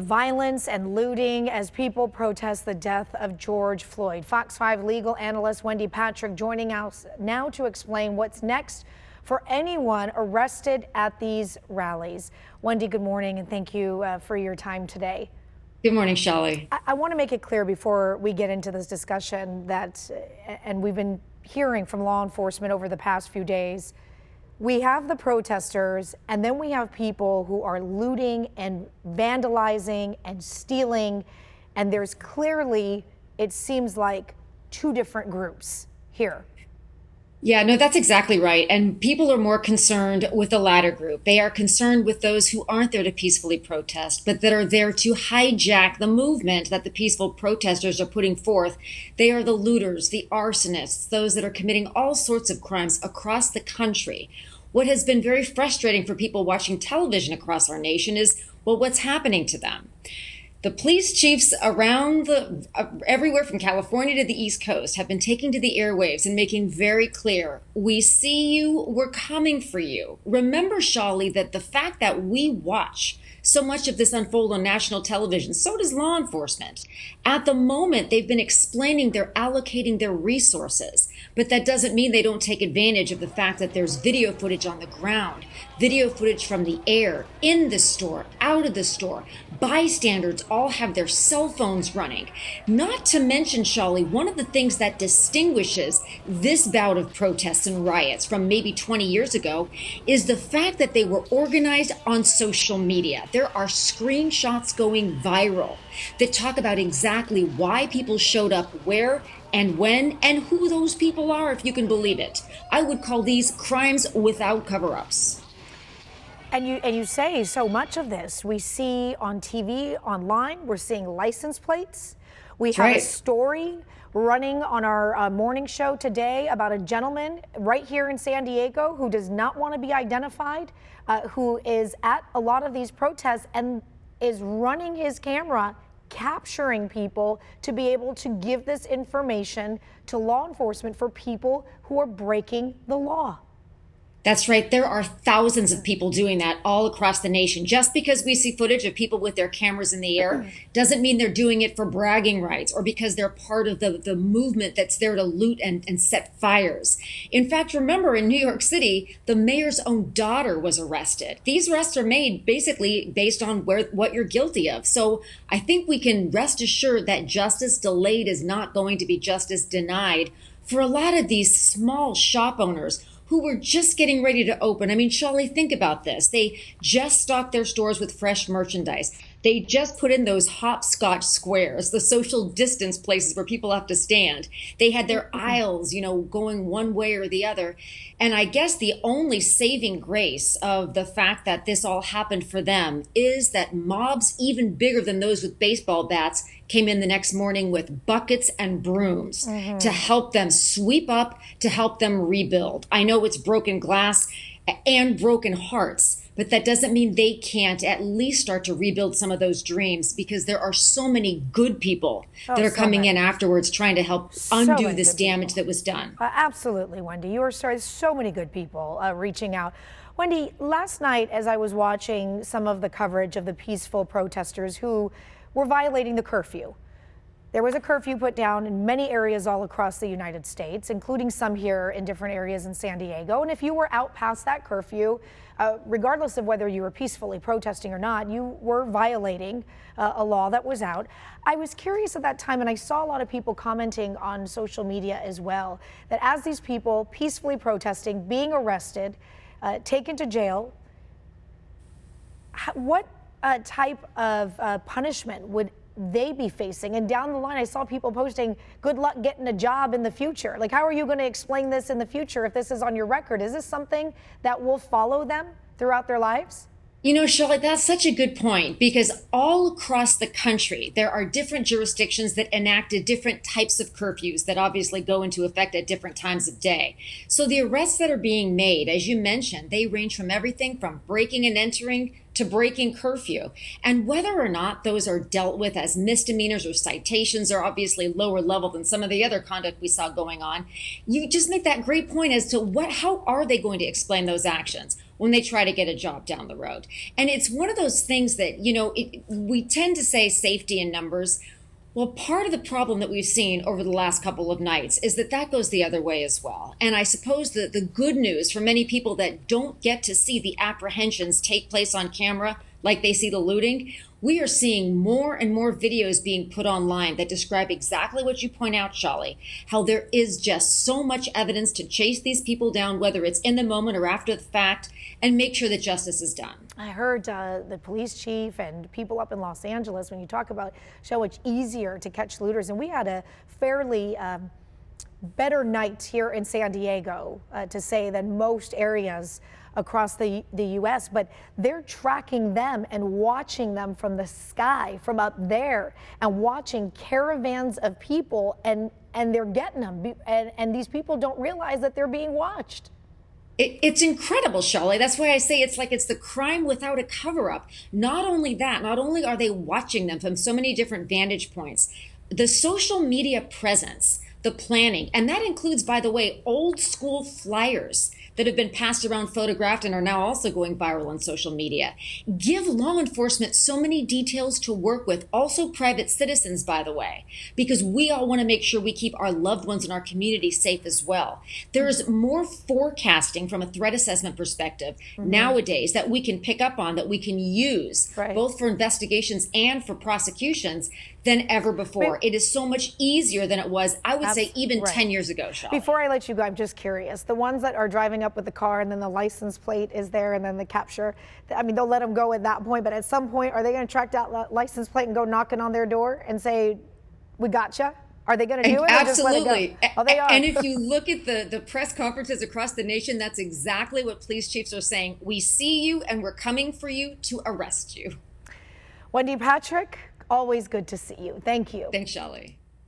violence and looting as people protest the death of George Floyd. Fox 5 legal analyst Wendy Patrick joining us now to explain what's next for anyone arrested at these rallies. Wendy, good morning, and thank you for your time today. Good morning, Shelley. I want to make it clear before we get into this discussion that, and we've been hearing from law enforcement over the past few days, we have the protesters, and then we have people who are looting and vandalizing and stealing, and there's clearly, it seems like, two different groups here. Yeah, no, that's exactly right. And people are more concerned with the latter group. They are concerned with those who aren't there to peacefully protest, but that are there to hijack the movement that the peaceful protesters are putting forth. They are the looters, the arsonists, those that are committing all sorts of crimes across the country. What has been very frustrating for people watching television across our nation is, well, what's happening to them? The police chiefs around everywhere from California to the East Coast have been taking to the airwaves and making very clear, we see you, we're coming for you. Remember, Shawley, that the fact that we watch so much of this unfold on national television, so does law enforcement. At the moment, they've been explaining they're allocating their resources, but that doesn't mean they don't take advantage of the fact that there's video footage on the ground, video footage from the air, in the store, out of the store. Bystanders all have their cell phones running. Not to mention, Shawley, one of the things that distinguishes this bout of protests and riots from maybe 20 years ago is the fact that they were organized on social media. There are screenshots going viral that talk about exactly why people showed up where and when and who those people are, if you can believe it. I would call these crimes without cover-ups. And you say so much of this we see on TV, online. We're seeing license plates. We have a story running on our morning show today about a gentleman right here in San Diego who does not want to be identified, who is at a lot of these protests and is running his camera, capturing people to be able to give this information to law enforcement for people who are breaking the law. That's right. There are thousands of people doing that all across the nation. Just because we see footage of people with their cameras in the air doesn't mean they're doing it for bragging rights or because they're part of the movement that's there to loot and set fires. In fact, remember in New York City, the mayor's own daughter was arrested. These arrests are made basically based on what you're guilty of. So I think we can rest assured that justice delayed is not going to be justice denied for a lot of these small shop owners who were just getting ready to open. I mean, Shawley, think about this. They just stocked their stores with fresh merchandise. They just put in those hopscotch squares, the social distance places where people have to stand. They had their aisles, going one way or the other. And I guess the only saving grace of the fact that this all happened for them is that mobs even bigger than those with baseball bats came in the next morning with buckets and brooms to help them sweep up, to help them rebuild. I know it's broken glass and broken hearts, but that doesn't mean they can't at least start to rebuild some of those dreams, because there are so many good people that are coming in afterwards trying to help undo this damage that was done. Absolutely, Wendy. You are so many good people reaching out. Wendy, last night as I was watching some of the coverage of the peaceful protesters who were violating the curfew, there was a curfew put down in many areas all across the United States, including some here in different areas in San Diego. And if you were out past that curfew, regardless of whether you were peacefully protesting or not, you were violating a law that was out. I was curious at that time, and I saw a lot of people commenting on social media as well, that as these people peacefully protesting, being arrested, taken to jail, what type of punishment would they be facing? And down the line, I saw people posting, good luck getting a job in the future. Like, how are you going to explain this in the future if this is on your record? Is this something that will follow them throughout their lives? Shirley, that's such a good point, because all across the country, there are different jurisdictions that enacted different types of curfews that obviously go into effect at different times of day. So the arrests that are being made, as you mentioned, they range from everything from breaking and entering to breaking curfew. And whether or not those are dealt with as misdemeanors or citations are obviously lower level than some of the other conduct we saw going on. You just make that great point as to how are they going to explain those actions when they try to get a job down the road. And it's one of those things that, we tend to say safety in numbers. Well, part of the problem that we've seen over the last couple of nights is that goes the other way as well. And I suppose that the good news for many people that don't get to see the apprehensions take place on camera like they see the looting, we are seeing more and more videos being put online that describe exactly what you point out, Shali, how there is just so much evidence to chase these people down, whether it's in the moment or after the fact, and make sure that justice is done. I heard the police chief and people up in Los Angeles, when you talk about so much easier to catch looters, and we had a fairly better night here in San Diego, to say, than most areas across the U.S., but they're tracking them and watching them from the sky, from up there, and watching caravans of people, and they're getting them, and these people don't realize that they're being watched. It's incredible, Shali. That's why I say it's like it's the crime without a cover-up. Not only that, not only are they watching them from so many different vantage points, the social media presence, the planning, and that includes, by the way, old school flyers that have been passed around, photographed, and are now also going viral on social media, give law enforcement so many details to work with, also private citizens, by the way, because we all want to make sure we keep our loved ones in our community safe as well. There's more forecasting from a threat assessment perspective nowadays that we can pick up on, that we can use, both for investigations and for prosecutions, than ever before. It is so much easier than it was, I would say, even 10 years ago, Shali. Before I let you go, I'm just curious. The ones that are driving up with the car and then the license plate is there and then the capture, I mean, they'll let them go at that point, but at some point, are they going to track that license plate and go knocking on their door and say, we gotcha? Are they going to do it? Absolutely. Or just let it go? Oh, they are. And if you look at the press conferences across the nation, that's exactly what police chiefs are saying. We see you and we're coming for you to arrest you. Wendy Patrick, always good to see you. Thank you. Thanks, Shali.